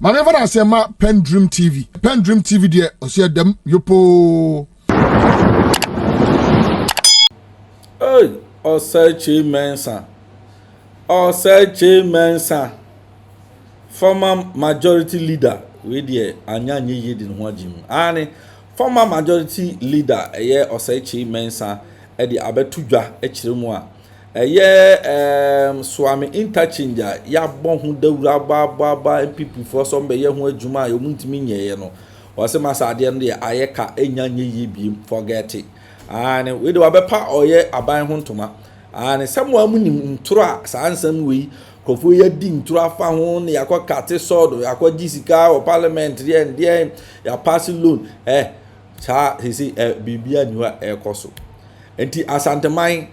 Manever I say ma PENDREAM TV. PENDREAM TV there, Osei dem yopo. Hey, Osei Mensah. Osei Mensah. Former majority leader. We there anya nye ye din ho agim. Ani former majority leader Osei Mensah e di abetudwa e kire mu a. Suame Interchange ya bon hu dawura ba MPP for some be ye ho adwuma a yomuntimi nyeye no wose masade no de ayeka enyanye ye bi forget it and we de wabepa oye aban ho ntoma and samwa munim ntoro a sansam we kofo ye di ntoro afa ho ne yakokate sodo yakogi sika o parliamentary and ya pass loan cha hisi bibia niwa ekoso enti asanteman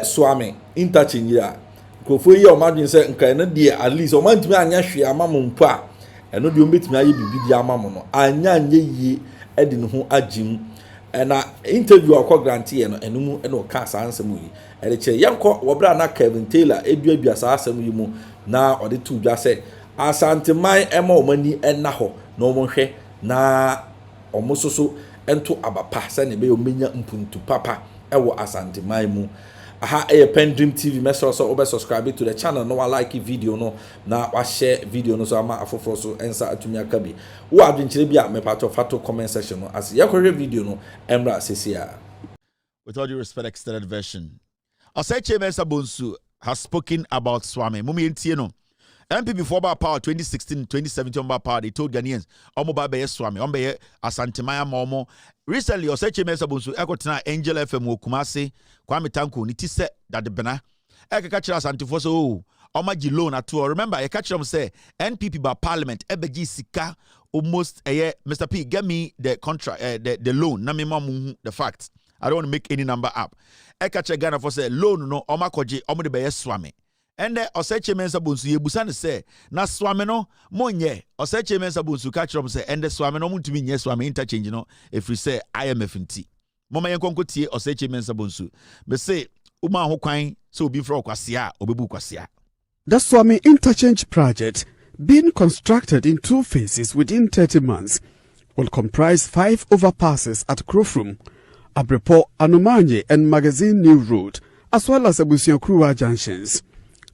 Suame Interchange ya kofo yi o madwen se nkan na de at least o mantimi anya hwe amamo mpo a eno de o betimi aye bibidi amamo no anya yi edi ne ho agim na interview akọ grant ye no enum eno ka sansem yi ede che yanko wobra na Kevin Taylor eduadua sansem yi mu na ode tu dwa se asanteman ema o mani enna ho na o monhwe na o mososo ento abapa se ne be o menya mpuntu papa ewo asanteman mu aha PENDREAM TV message so obe subscribe to the channel no like video no na wa share video no so ama afoforo so ensa atumi akabi wo adwenkyere bia me part of fato comment section no as yakore video no emra sesia. With all due respect, extended version. Osei Mensah has spoken about Suame. Mumi ntie no. MPP for power 2016, 2017 power. They told Ghanaians, "Omo ba be Suame, omo be Asantemaya momo." Recently, Osei Mensah ekotena Angel FM wo Kumasi, Kwame Tanko ni tise that the bena. Eka catch us antifo so omo gi loan at all. Remember, I catch them say NPP by Parliament ebeji sika almost Mr. P get me the contract the loan. Na me mamu the facts. I don't want to make any number up. Eka catch Ghana for say loan no omo koji omo de be Suame. And Osei Mensah ye busane say na Suame no monye Osei Mensah catch them say and the Suame no muntimi nye Suame Interchange no if we say IMF nti mama yenkonko tie Osei Mensah be say uma ho kwan so obi fro kwasea obebu kwasea. The Suame Interchange project, being constructed in 2 phases within 30 months, will comprise 5 overpasses at Krofrum, Abrepo, Anumanye and Magazine New Road, as well as Abusiankruwa junctions.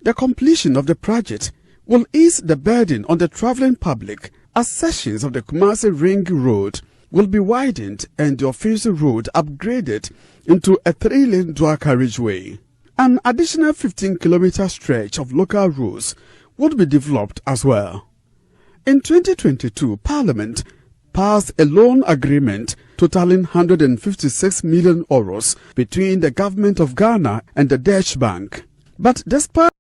The completion of the project will ease the burden on the traveling public as sections of the Kumasi Ring Road will be widened and the Officer Road upgraded into a 3-lane dual carriageway. An additional 15-kilometer stretch of local roads would be developed as well. In 2022, Parliament passed a loan agreement totaling 156 million euros between the Government of Ghana and the Dutch Bank. But despite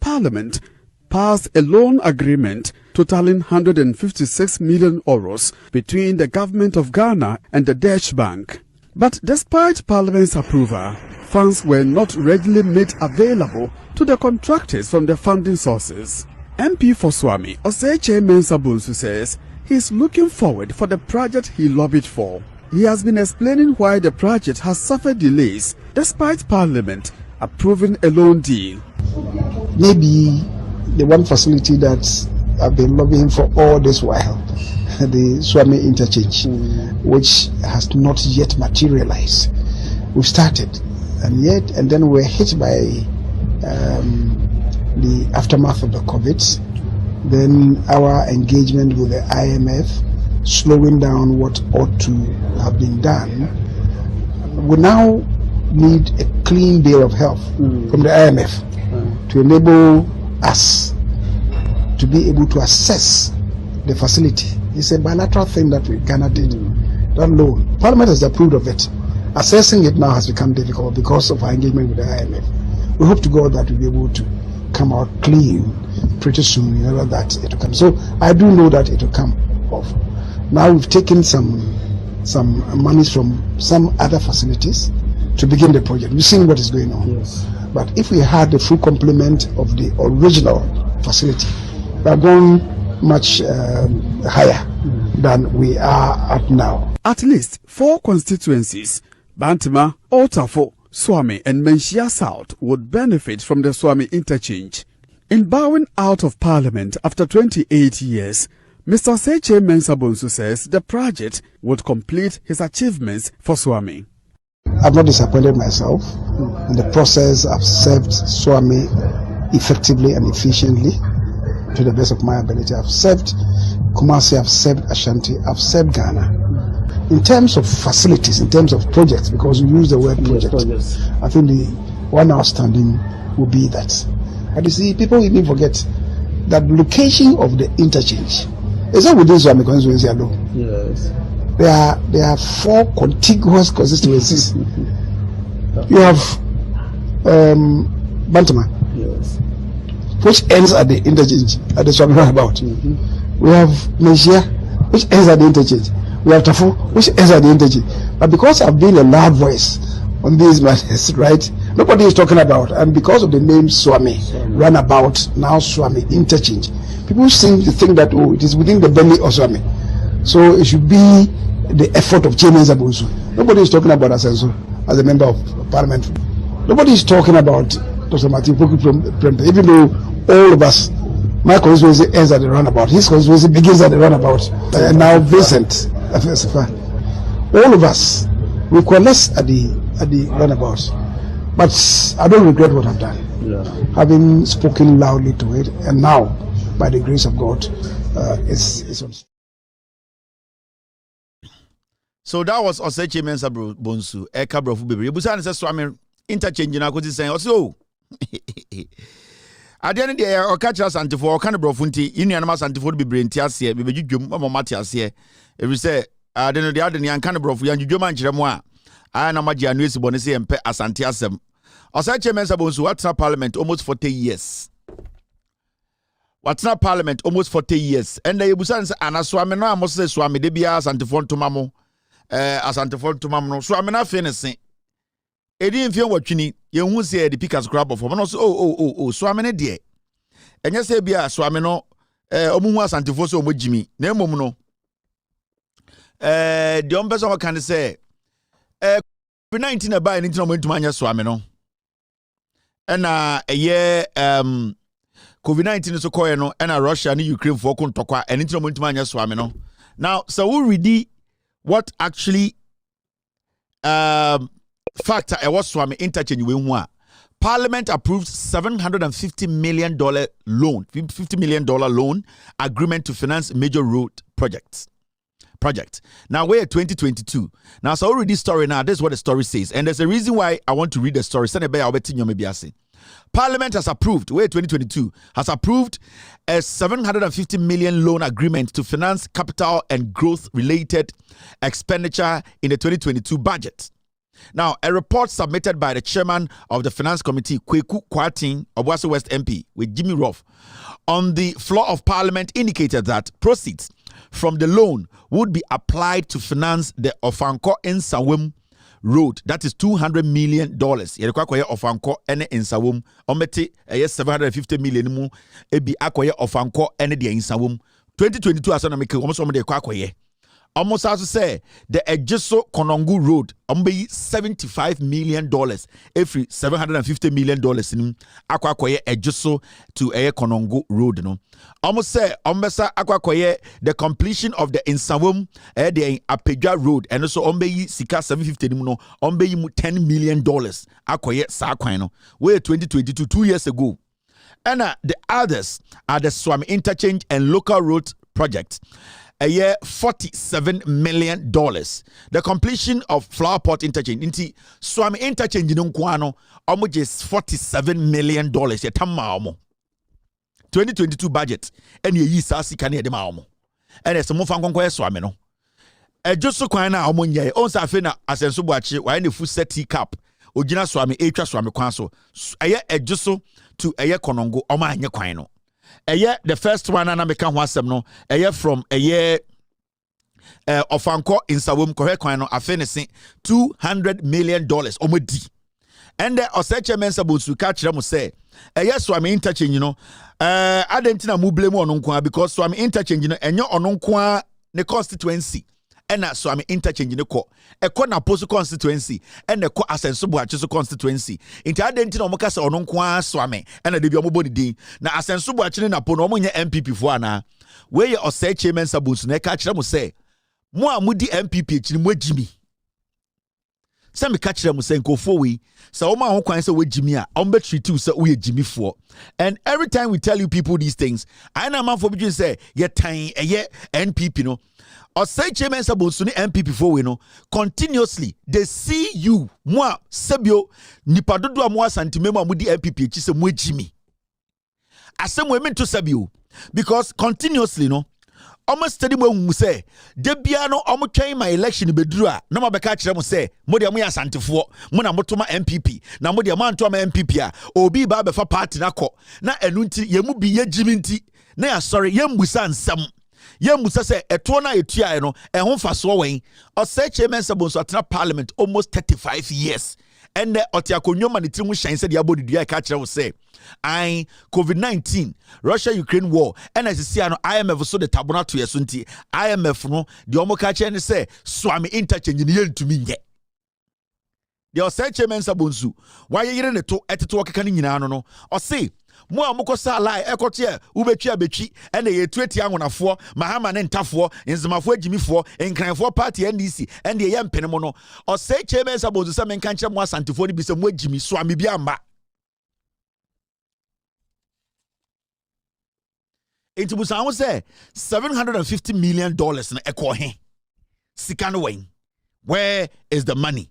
Parliament passed a loan agreement totaling 156 million euros between the Government of Ghana and the Dutch Bank. But despite Parliament's approval, funds were not readily made available to the contractors from the funding sources. MP for Suame, Osei Mensah says he is looking forward for the project he lobbied for. He has been explaining why the project has suffered delays despite Parliament approving a loan deal. Maybe the one facility that I've been lobbying for all this while, the Suame Interchange, which has not yet materialized. We've started, and then we're hit by the aftermath of the COVID. Then our engagement with the IMF, slowing down what ought to have been done. We now need a clean bill of health from the IMF to enable us to be able to assess the facility. It's a bilateral thing that Ghana did. That loan, Parliament has approved of it. Assessing it now has become difficult because of our engagement with the IMF. We hope to God that we'll be able to come out clean pretty soon in order that it will come. So I do know that it will come off. Now we've taken some monies from some other facilities to begin the project. We've seen what is going on. Yes. But if we had the full complement of the original facility, we are going much higher than we are at now. At least 4 constituencies, Bantima, Otafo, Suame and Mensah South would benefit from the Suame Interchange. In bowing out of Parliament after 28 years, Mr. Osei Mensah says the project would complete his achievements for Suame. I've not disappointed myself. In the process, I've served Suame effectively and efficiently to the best of my ability. I've served Kumasi, I've served Ashanti, I've served Ghana. In terms of facilities, in terms of projects, because you use the word project, I think the one outstanding will be that. But you see, people even forget that the location of the interchange is not within Suame constituency alone. Yes. There are 4 contiguous constituencies. You have Bantama, Yes. which ends at the interchange, at the Suame roundabout. We have Mensah, which ends at the interchange. We have Tafo, which ends at the interchange. But because I've been a loud voice on these matters, right, nobody is talking about, and because of the name Suame, roundabout, now Suame interchange, people seem to think that, oh, it is within the belly of Suame. So it should be the effort of Kyei Mensah. Nobody is talking about Asenso as a member of Parliamentary. Nobody is talking about Dr. Martin Poku Prempe, even though all of us, my constituency ends at the roundabout, his constituency begins at the roundabout, and now Vincent, all of us, we coalesce at the roundabout. But I don't regret what I've done. Having spoken loudly to it, and now, by the grace of God, it's on. So that was Osei Mensah Bonsu, Eka Brofu Baby. Busan says Suame interchange na kozi saying, "Oh, at the end of the day, or catch us anti for kind of brofunti, in the animals anti for be brain tiasia, be you matias here. If you say, I don't know the other young kind of brofu, and you man chiramoa, I am a Magia News Bonesi and Pe Asantiasem. Osei Mensah Bonsu, what's not Parliament almost 40 years. What's not Parliament almost 40 years. And the Busan says, and as Suame no, I must say Suame, de bias anti-phone to Mamo. Asantefo to mam no so amena fenese edi mfie watwini ye hu se the pickers grab of no so so amene de enye se bia so ameno omuhu asantefo so omogimi na emom no de ombeso ho kan se COVID-19 na ba ni ntino mo ntuma anya so ameno ena COVID-19 so koye no ena Russia and Ukraine for kon tokwa eni ntino mo ntuma anya so ameno. Now so we ready what actually factor was Suame interchange we want. Parliament approved $750 million loan, $50 million loan agreement to finance major road project. Now we're at 2022. Now so I read this story now. This is what the story says, and there's a reason why I want to read the story. Parliament has approved, we're 2022, has approved a $750 million loan agreement to finance capital and growth-related expenditure in the 2022 budget. Now, a report submitted by the chairman of the Finance Committee, Kweku Kwatin, Obuasi West MP, with Jimmy Ruff, on the floor of Parliament indicated that proceeds from the loan would be applied to finance the Ofanko Nsawam road, that is $200 million. Yerekwa koye Ofanko ene Nsawam ometi $750 million mu ebi akoye Ofanko ene de Nsawam 2022 asana meke almost de kwa koye. Almost as to say the Ejiso Konongu road ombe $75 million every $750 million in akwa koye Ejiso to Konongu road no. Almost say ombesa akwa koye the completion of the Nsawam the Apedja road and also ombe sika 750 no ombe $10 million akoye sa kwan no. We 2022 2 years ago. And the others are the Suame Interchange and local road project. A year $47 million. The completion of Flower Pot Interchange. Inti Suame Interchange in Nkwano almost $47 million. Ye tamma omo. 2022 budget. And ye sasi kani de ma omo. And it's mo fankonko ye Suame no. Just so kwan na omo nye. On sa fe na asenso boachi wa ne full set cap. Ojina Suame etwa Suame kwan so. Eye ejuso to eye konongo oma anye kwan no. The first one and I make no from Ofanko in Sawum correct coin no afenese $200 million omodi. And the Osei Mensah Bonsu catch them say Suame Interchange adentina mu blame on because Suame Interchange enyo ononkwa ne constituency ɛna Suame Interchange ne kɔ ɛkɔ na Poso constituency ɛna ɛkɔ Asensubuachi constituency nti adenti na ɔmo ka sɛ ɔno nko a Suame ɛna de bi ɔmo bɔ ne din na Asensubuachi ne na po na ɔmo nyɛ MPP fo ana we ye Osei Mensah bonsu na ɛka kyerɛ mo sɛ mo a mudi MPP akyiri mo agimi sɛ me ka kyerɛ mo sɛ nkofo we sɛ ɔmo a ho kwan sɛ wagimi a ɔmo betreat you sɛ wo yɛ gimi fo and every time we tell you people these things I na man for between say ye tan ɛyɛ NPP no Osei Mensah bonsu ne MPP fo we no continuously they see you mo a sebio nipa dodo a mo asantime mo a mudi MPP akyi sɛ mo agimi asɛm we mento sebio because continuously no almost steady mo say debia no omo twɛn my election beduru a na mabɛka kyerɛ mo sɛ mo de mo yɛ asantefo mo na motoma MPP na mo de mo antoma MPP a obi ba bɛfa party na kɔ na ɛnu nti ye mu bi ye jimi nti na ya sorry ye mbusa nsɛm ye mbusa sɛ ɛto na etua no ɛho fa so wɛn Osei Mensah bonso atena parliament almost 35 years and otiakonyoma ne timu hyɛn sɛ de abɔ dudua ɛka kyerɛ wo sɛ I COVID-19 Russia-Ukraine war and as you see no IMF so the tabona to yesunti IMF no the omo ka kyerɛ ne sɛ Suame Interchange ne yentumi nyɛ the Osei Mensah bonsu why yire ne to eteto okeka ne nyina no ɔse mo a mokɔ sa lai ekote ubetwi abetwi ene yetueti anwonafo mahama ne ntafo nzemafo agimifo nkranfo party NDC ene ye mpene mo no Osei Mensah bonsu sɛ menka kyerɛ mo asantefo ne bi sɛ mo agimi Suame bi amba into busan say $750 million na ɛkɔ he sika no wen where is the money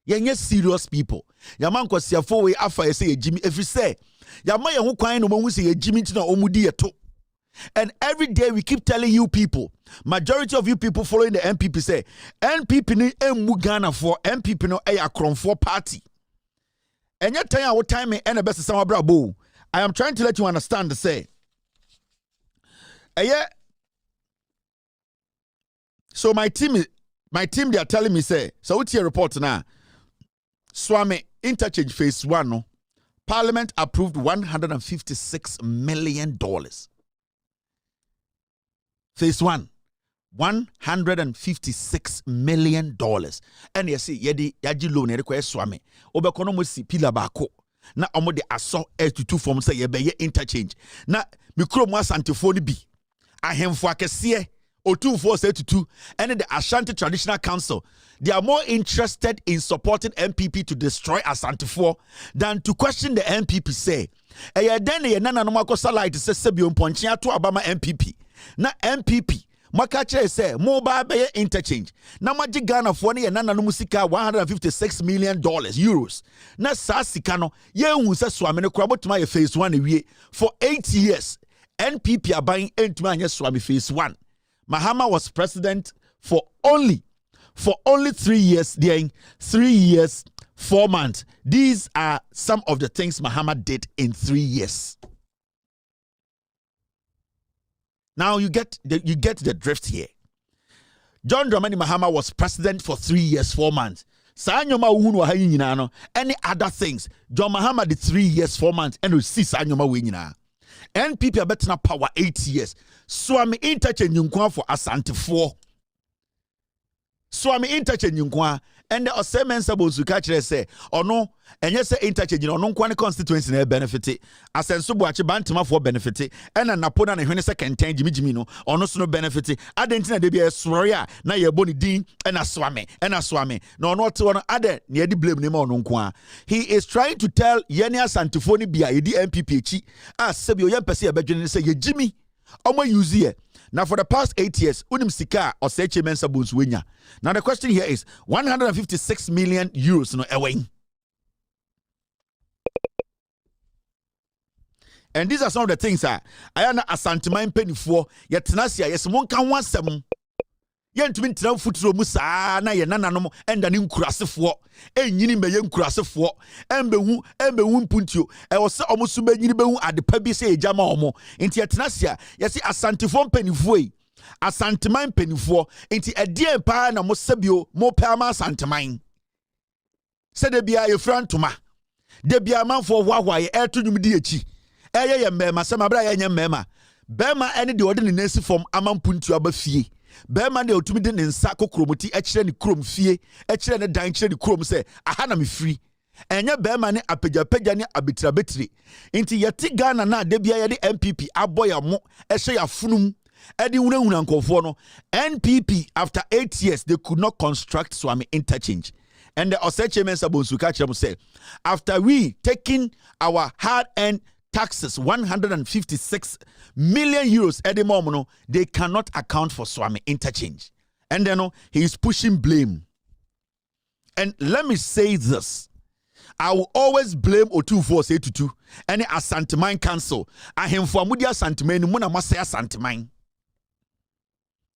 yenye serious people yama nkwasiafo we afa ye say ejimi every say yama ye ho kwan no mahu say ejimi nti na omudi yeto and every day we keep telling you people majority of you people following the MPP say NPP ni emu Ghana for MPP no eya kronfo party enye tan a wo time me ene best sama brabo I am trying to let you understand the say so my team they are telling me say so what's your report now Suame Interchange phase 1 no Parliament approved $156 million phase 1 $156 million and you see yedi yaji loan require Suame obekono mo si pillar bako na omo de aso to form say ye be interchange na mikro mo asantefo ni bi ahemfo akese O2 say to 2 and the Ashanti Traditional Council they are more interested in supporting MPP to destroy Asantefo than to question the MPP say then ye nana no makosa light say sebio mponche ato abama MPP na MPP maka kire say mobile be interchange na magi Ghana for ne nana no musika $156 million euros na sa sika no ye hu say Suame ne kura botuma ye phase 1 ewie for 8 years NPP are buying entuma anye Suame phase 1 Mahama was president for only 3 years, during 3 years, 4 months. These are some of the things Mahama did in 3 years. Now you get the drift here. John Dramani Mahama was president for 3 years, 4 months. Any other things. John Mahama did 3 years, 4 months, and we see Sanyoma winina. NPP are better power 8 years. Suame Interchange nkwa for Asantefo. Suame Interchange nkwa and the Osei Mensah bonsu ka kire say ono enye say interchange no nkwa ne constituency na benefit Asensubuachi bantama for benefit and napona na hwene second time jimi no ono so no benefit adentina de bia esori a na ye boni din and Suame no ono te ono ade na ye di blame ne ma ono nkwa he is trying to tell yenia Asantefo ni bia ye di MPP echi asebio ye pese ye bedwene say ye jimi omo use here. Now, for the past 8 years, unim sika Osei Mensah bonsu wenya. Now, the question here is 156 million euros no ewing. And these are some of the things I am asantiman penny for yet tenacia yes one can want some. Yen to mean futuro musa na ye nananom and an inkurasefo and yini me yankurasefo and be puntio I was almost so many bewu at the pebby say jama omo into tenacia yes asantefo penifoi asantiman penifo into a dear pa na mo sebio mo pama santiman said de bia ye frantoma de bia man for wawa ye to nyum di echi eye ye mema sama bra ye nyem mema bema any the ordinary nesi from amampuntio abafie bema ne otumi de ne nsa kokromoti ekire ne krom fie ekire ne dan kire ne krom se aha na me free enye bema ne apagya ne abetirabetire nti yeti Ghana na de bia ye de MPP aboya mo ehye ya funum edi wunahuna nkofo no NPP after 8 years they could not construct Suame Interchange. And the Osei Mensah Bonsuka Chemu said, after we taking our hard-earned taxes, 156 million euros at the moment, they cannot account for Suame Interchange. And then he is pushing blame. And let me say this. I will always blame O2482 and Asanteman Council. I am for Mudia Santeman, Muna Masaya Santeman.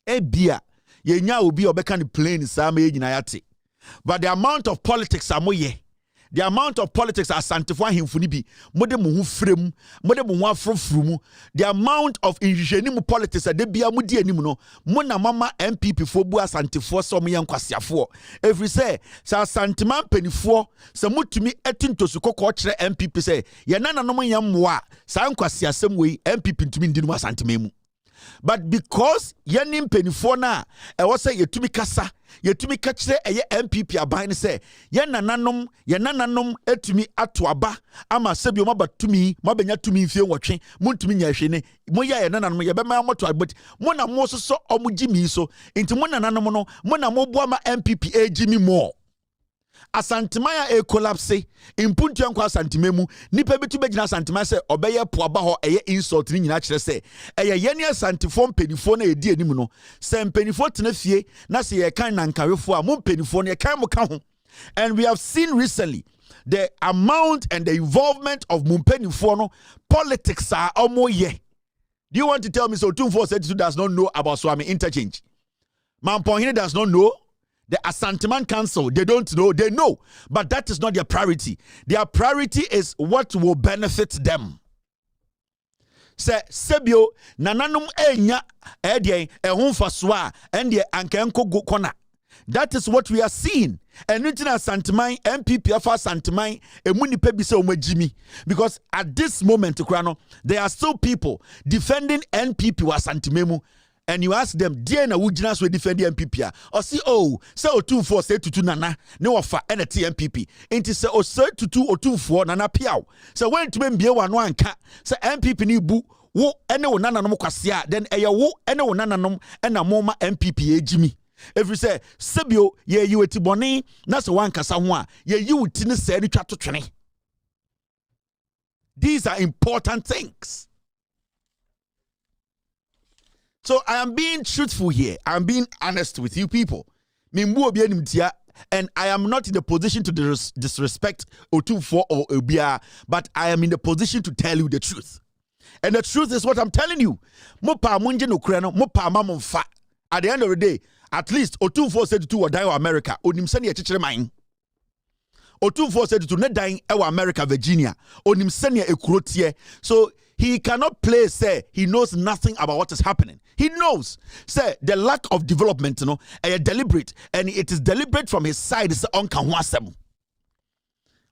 Ebia, yenya obi obeka ni plane Same Jinayati. But the amount of politics amoye, the amount of politics asantifo ahemfuni bi, mode mo hu frem, mode mo hu afrofrumu, the amount of injenimu politics ade bia mudi anim no, mo na mama MPP fo bu asantifo so mo yankwasiafo. Every say, sa asantiman penifo, se mutumi etintosu kokko kire MPP say, ye nananom yammoa, sa yankwasiasem wei MPP ntumi ndinu asantimemu. But because yenim penifo na, e wo say yetumi kasa, yetumi kachire eye MPP aban se ye nananom etumi atoaba ama sebio mabatumi mabenya tumi mfie nwotwe muntumi nya hwene mo ya ye nananom ye bema moto abot mo na mo so omugimi so enti mo nananom no mo na mo boa ma MPP ejimi mo asantemaya e collapse impuntu anko asantememu nipa betu begina asantema se obeye poaba ho eye insult ni nyina kire se eye yene asantifo mpenifo na edi anim no se mpenifo tena fie na se ye kan na nkawefo a mo mpenifo no ye kan mo ka ho. And we have seen recently the amount and the involvement of mpenifo no politics are omoye. Do you want to tell me so 2482 does not know about Suame Interchange? Mamponhine does not know. The Asanteman Council, they don't know, they know, but that is not their priority. Their priority is what will benefit them. Se sebio nananum enya edien ehun faswa ende ankenko go kona. That is what we are seeing. And it's Asanteman MPP afa Asanteman emuni pebi se omajimi, because at this moment there are still people defending NPP wa Asantememu. And you ask them, dear na wujina so defend the MPP or see say 2482 nana no offer NT MPP into say 22 or 24 nana piao. So when to be one anka say MPP ni bu wo ene wo nana no kwasia then eya wo ene wo nana no ena moma MPP ejimi. Every say sebio ye you etiboni na so wan kasa ho a ye you tini say ni twa to twene. These are important things. So I am being truthful here. I am being honest with you people. And I am not in the position to disrespect O24 or Obia, but I am in the position to tell you the truth. And the truth is what I'm telling you. At the end of the day, at least O2482 or die America. O2482 ne dying America, Virginia. So he cannot play, say, he knows nothing about what is happening. He knows, say, the lack of development, deliberate, and it is deliberate from his side. It's unkanwasem.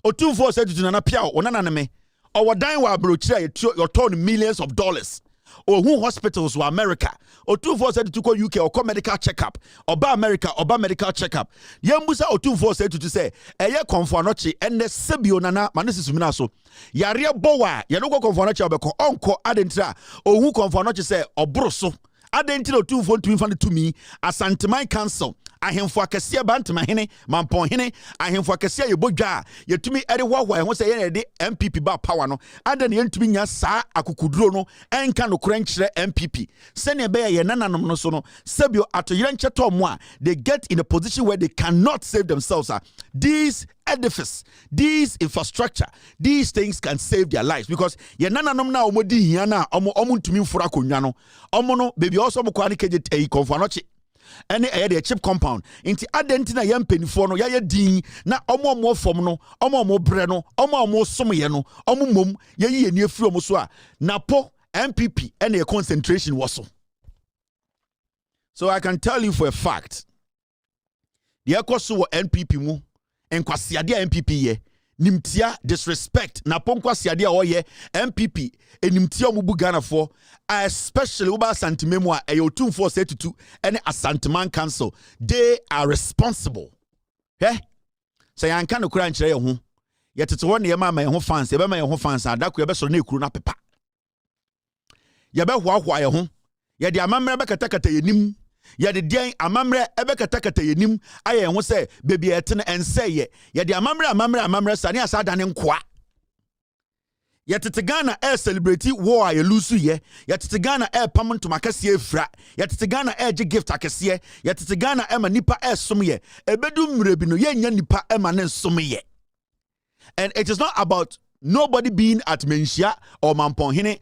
O2482 nana piao, onaname, or dying wa brochire, your ton millions of dollars. Or who hospitals were America, or 2482 call UK or call medical checkup, or ba America or ba medical checkup. Yambusa or 2482 to say, a year confornochi and the Sebio Nana Manis Minaso. Yaria Boa, Yanoko confornochi or uncle Adentra, or who confornochi say, or Broso. Adentino 242 to me, Asanteman Council. I am for Cassia Bantama Hene, Mampon Hene, I am for Cassia Boja, yet to me at the war where I want to say MPP bar power no, and then to me sa Akukudrono, and can crunch MPP. Send a bear Yanano sono, Sebio at Yancha Tomwa, they get in a position where they cannot save themselves. These edifice, these infrastructure, these things can save their lives because Yananam now Modi Yana, Omun to me for Akunyano, Omono, baby also Mokwani Kejit a Confornochi. And a chip compound. Inti adentina yam penifono ya din na omo mo fom no omo mo bre no omo mo som ye no omo mom ye ye ni afiro mo so a napo MPP and a concentration was so I can tell you for a fact the ekoso NPP mu enkwasiade MPP ye nimtia disrespect na ponkwa siade a oye MPP enimtia omubu Ghana for especially uba santimemu a eyotumfo say tutu any Asanteman Council they are responsible say yanka no kura nkyere ye ho yetete wo ne ye ma ye ho fans ye be ma ye ho fans adako ye be so na ekuru na pepa ye be hoahoa ye ho ye de amamre be katakata yenim ye de den amamre ebe katakata yenim aye ho se bebi etene enseye ye de amamre sane asada ne nkoa ye tete Ghana celebrate war ye lusu ye tete Ghana pam ntoma kase efra ye tete Ghana je gift akase ye tete Ghana ma nipa som ye ebedu mrebi no ye nya nipa ma ne som ye. And it is not about nobody being at Mensah or Mampon Hine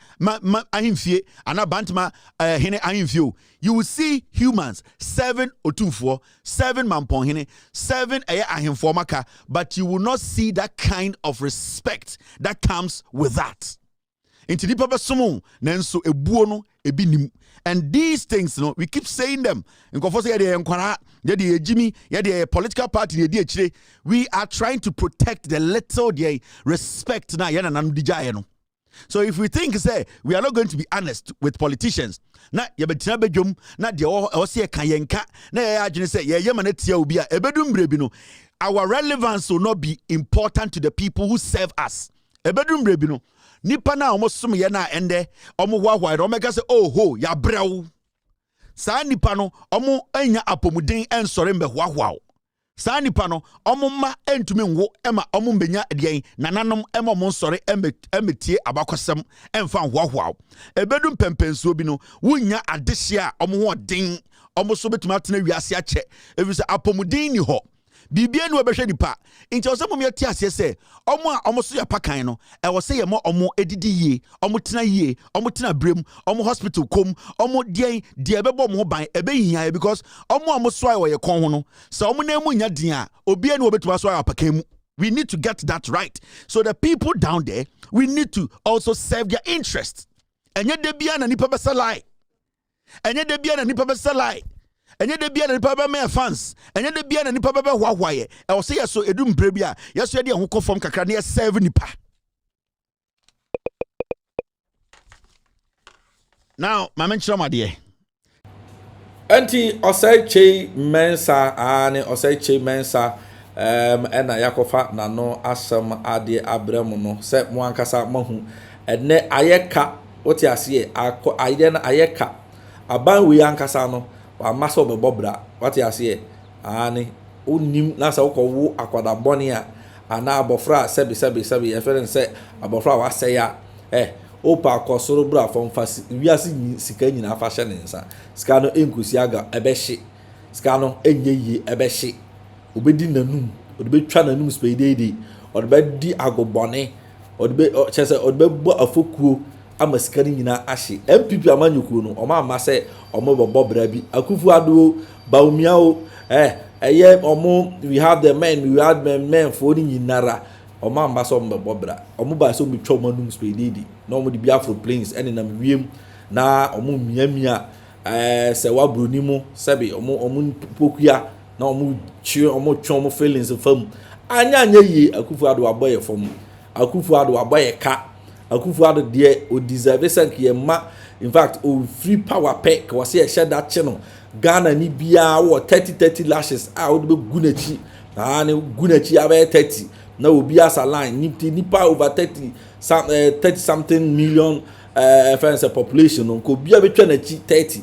ahimfie ana bantama hine ahimfie. You will see humans 7 or 2 7 Mampon Hine 7 ahimfo maka, but you will not see that kind of respect that comes with that. Into the papa sumo nenso ebuo no ebinim. And these things, we keep saying them. We are trying to protect the little respect. So if we think, say, we are not going to be honest with politicians, our relevance will not be important to the people who serve us. Nipa na almost sum ye na ende omo hwahwa do meka se oh ho ya brew sa nipa no omo anya apomuden ensore mbe hwahwa sa nipa no omo ma entumi nwo ema omo mbenya den nananom ema omo nsore emetie abakosem emfa hwahwa ebedum pempensuo bi no wunya adehye a omo ho den omo so betuma atena wiase ache efise apomuden ni ho bibia no obehwe nipa nti osemo me tie ase se omo a omo so ya pakan no e wo se ye mo omo edidi yie omo tena brem omo hospital kom omo die bebo mo ban ebe hia because omo so ayo ye kon ho no se omo na mu nya din a obia no obetuma so ayo pakan mu. We need to get that right. So the people down there, we need to also serve their interests. Enye de bia na nipa be salai enye de bia na nipa be salai enye de bia na nipa be me fans enye de bia na nipa be hwahwaye e wo se yeso edum bre bia yeso de ho kofom kakra na serve nipa. Now my mention amade anti Osei Kyei Mensah ani Osei Kyei Mensah ena yakofa na no asem ade abrem no se mo ankasa mahu ene ayeka oti ase ayede na ayeka aban we ankasa no wa maso bebobra oti ase ani onim na sa wo akwada boni a ana abofra sebi eferen se abofra wa se ya opa akosoro bra fom fasi wiase sika nyina afa hye nensa sika no enkusi aga ebehye sika no enyeyi ebehye obedi nanum odbe twa nanum speedede odbe di agobone odbe chese odbe bo afokuo amaska nyina ahye MPP amanyukuo no oma amase omo bobobra bi Akuffo Addo baumiao omo we have the men we had men for nyinara oma amase omo bobobra omo ba so mi twa manum speedede na omo di Biafra planes ene na wiem na omo miamia se wabroni mu sebe omo pokua na omo twa feelings fam anya yi Akuffo Addo aboye fam Akuffo Addo aboye ka Akuffo Addo de o deserve sank ye ma in fact o free power pack was here share that channel Ghana ni bia wo 30 lashes a wo be gunachi ne gunachi abe 30 na obi as a line nipa over 30 something million friends population ko bia be twa na chi 30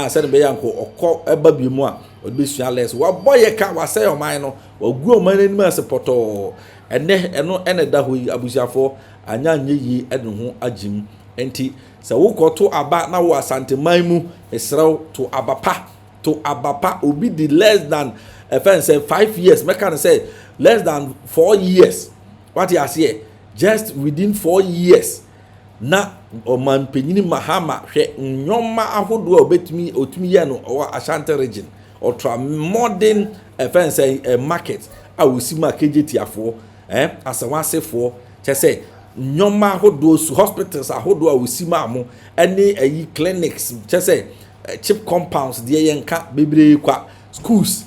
said be yanko okọ eba bi mu a odbe sua less wa boye ka wa say o man no wa gu o man ni ma se poto ene da ho abusiafo anya yi ede ho agim enti se wo koto aba na wo Asanteman mu esrew to abapa obi di less than say 5 years make can say less than 4 years what you say just within 4 years na oman penyini mahama hwe nyoma ahodo obetumi otumi ye no o Ashanti region ultra modern say market a wosi market tiafo asewasefo chese nyoma ahodo su hospitals ahodo a wosi maamo ene ayi clinics chese cheap compounds de yenka bebre kwa schools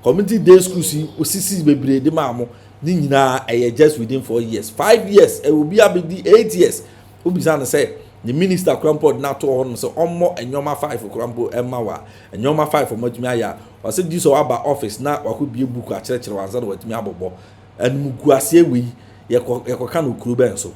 community day schools osisi bebre de maamo ni nyina just within 4 years 5 years it will be abedi 8 years obisa say the minister krampo na to ho no say omo enyoma 5 krampo emma wa enyoma 5 matumi aya o say this so aba office na wakobie book a kire wanza na watumi abobo anmugu ase ewi yekoka no kuru ben so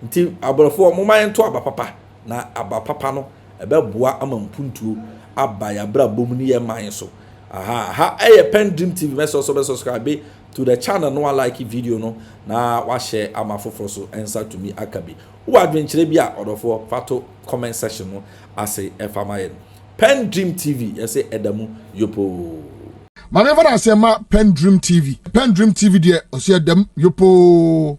nti aborofo mo man to aba papa na aba papa no ebeboa amampuntuo aba ya bra bom ni ye man so aha PENDREAM TV message so subscribe to the channel no like video no na wa share amafoforo so answer to me akabi wo adventure bia odofo fato comment section no ase efamaye PENDREAM TV yese edamu yopo Manever I say ma PENDREAM TV de ose edam yopo